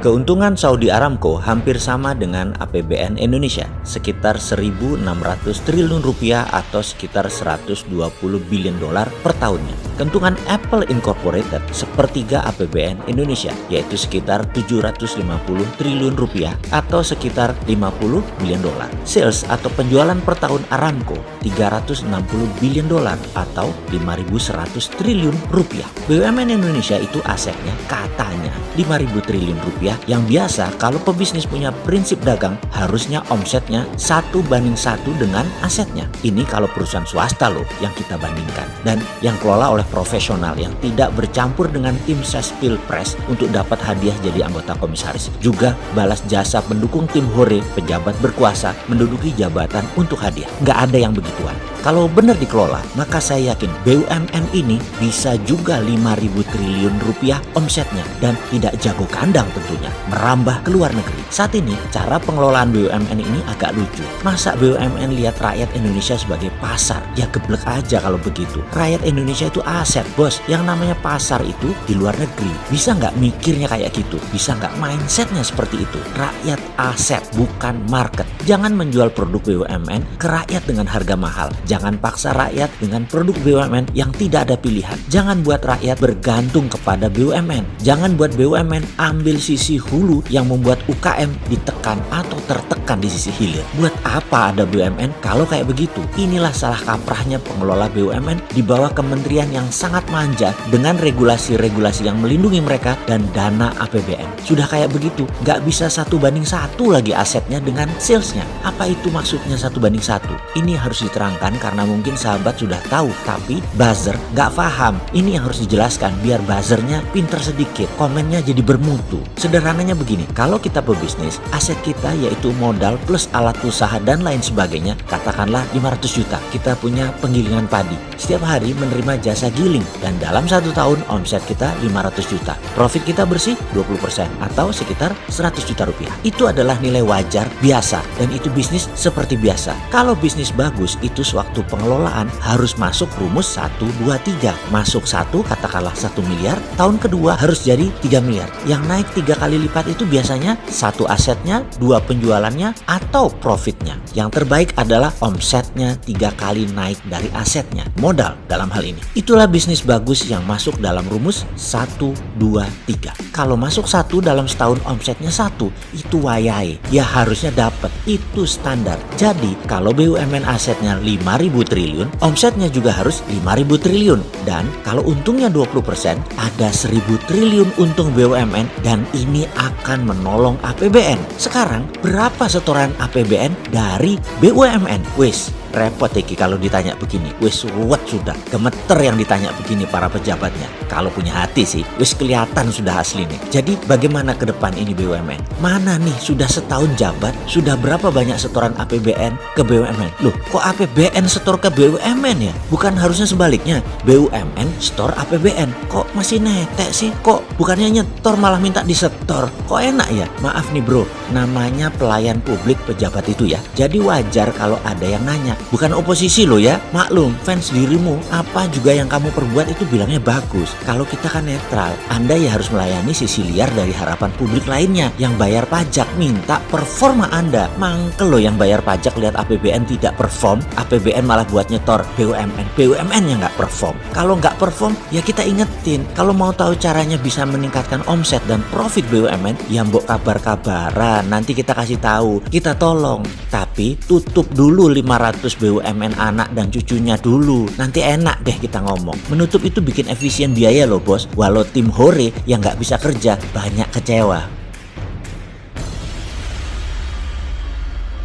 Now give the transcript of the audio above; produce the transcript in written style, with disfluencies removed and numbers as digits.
Keuntungan Saudi Aramco hampir sama dengan APBN Indonesia, sekitar 1.600 triliun rupiah atau sekitar 120 billion dolar per tahunnya. Keuntungan Apple Incorporated sepertiga APBN Indonesia, yaitu sekitar 750 triliun rupiah atau sekitar 50 billion dolar. Sales atau penjualan per tahun Aramco 360 billion dolar atau 5.100 triliun rupiah. BUMN Indonesia itu asetnya katanya 5.000 triliun rupiah, yang biasa kalau pebisnis punya prinsip dagang harusnya omsetnya 1:1 dengan asetnya. Ini kalau perusahaan swasta loh yang kita bandingkan, dan yang kelola oleh profesional yang tidak bercampur dengan tim ses pilpres untuk dapat hadiah jadi anggota komisaris, juga balas jasa pendukung tim hore pejabat berkuasa menduduki jabatan untuk hadiah. Nggak ada yang begituan. Kalau benar dikelola, maka saya yakin BUMN ini bisa juga 5.000 triliun rupiah omsetnya dan tidak jago kandang tentunya, merambah ke luar negeri. Saat ini, cara pengelolaan BUMN ini agak lucu. Masa BUMN lihat rakyat Indonesia sebagai pasar? Ya geblek aja kalau begitu. Rakyat Indonesia itu aset, bos. Yang namanya pasar itu di luar negeri. Bisa nggak mikirnya kayak gitu? Bisa nggak mindsetnya seperti itu? Rakyat aset, bukan market. Jangan menjual produk BUMN ke rakyat dengan harga mahal. Jangan paksa rakyat dengan produk BUMN yang tidak ada pilihan. Jangan buat rakyat bergantung kepada BUMN. Jangan buat BUMN ambil sisi hulu yang membuat UKM ditekan atau tertekan di sisi hilir. Buat apa ada BUMN kalau kayak begitu? Inilah salah kaprahnya pengelola BUMN di bawah kementerian yang sangat manja dengan regulasi-regulasi yang melindungi mereka dan dana APBN. Sudah kayak begitu, nggak bisa 1:1 lagi asetnya dengan salesnya. Apa itu maksudnya 1:1? Ini harus diterangkan karena mungkin sahabat sudah tahu, tapi buzzer nggak paham. Ini yang harus dijelaskan biar buzzernya pinter sedikit, komennya jadi bermutu. Sederhananya begini, kalau kita pebisnis, aset kita yaitu modal plus alat usaha dan lain sebagainya, katakanlah 500 juta. Kita punya penggilingan padi, setiap hari menerima jasa giling, dan dalam 1 tahun omset kita 500 juta. Profit kita bersih 20% atau sekitar 100 juta rupiah. Itu adalah nilai wajar biasa, dan itu bisnis seperti biasa. Kalau bisnis bagus, itu sewaktu pengelolaan harus masuk rumus 1, 2, 3. Masuk 1, katakanlah 1 miliar, tahun kedua harus jadi 3 miliar. Yang naik 3 kali lipat itu biasanya 1 asetnya, 2 penjualannya, atau profitnya. Yang terbaik adalah omsetnya 3 kali naik dari asetnya, modal dalam hal ini. Itulah bisnis bagus yang masuk dalam rumus 1, 2, 3. Kalau masuk 1 dalam setahun omsetnya 1, itu wayai. Ya harusnya dapat, itu standar. Jadi kalau BUMN asetnya 5.000 triliun, omsetnya juga harus 5.000 triliun. Dan kalau untungnya 20%, ada 1.000 triliun untung BUMN, dan ini akan menolong APBN. Sekarang berapa setoran APBN dari BUMN? Wis repot Iki kalau ditanya begini. Wis ruwet sudah, gemeter yang ditanya begini para pejabatnya. Kalau punya hati sih, wis kelihatan sudah asli nih. Jadi bagaimana ke depan ini BUMN? Mana nih sudah setahun jabat, sudah berapa banyak setoran APBN ke BUMN? Loh, kok APBN setor ke BUMN ya? Bukan harusnya sebaliknya, BUMN setor APBN. Kok masih netek sih? Kok bukannya nyetor malah minta disetor? Kok enak ya? Maaf nih bro, namanya pelayan publik pejabat itu ya. Jadi wajar kalau ada yang nanya. Bukan oposisi loh ya, maklum fans dirimu, apa juga yang kamu perbuat itu bilangnya bagus. Kalau kita kan netral, Anda ya harus melayani sisi liar dari harapan publik lainnya yang bayar pajak, minta performa Anda. Mangkel loh yang bayar pajak lihat APBN tidak perform, APBN malah buat nyetor BUMN, BUMN yang nggak perform. Kalau nggak perform, ya kita ingetin. Kalau mau tahu caranya bisa meningkatkan omset dan profit BUMN, ya mbok kabar-kabaran, nanti kita kasih tahu, kita tolong. Tapi tutup dulu 500 BUMN anak dan cucunya dulu. Nanti enak deh kita ngomong. Menutup itu bikin efisien biaya loh bos. Walau tim hore yang nggak bisa kerja banyak kecewa.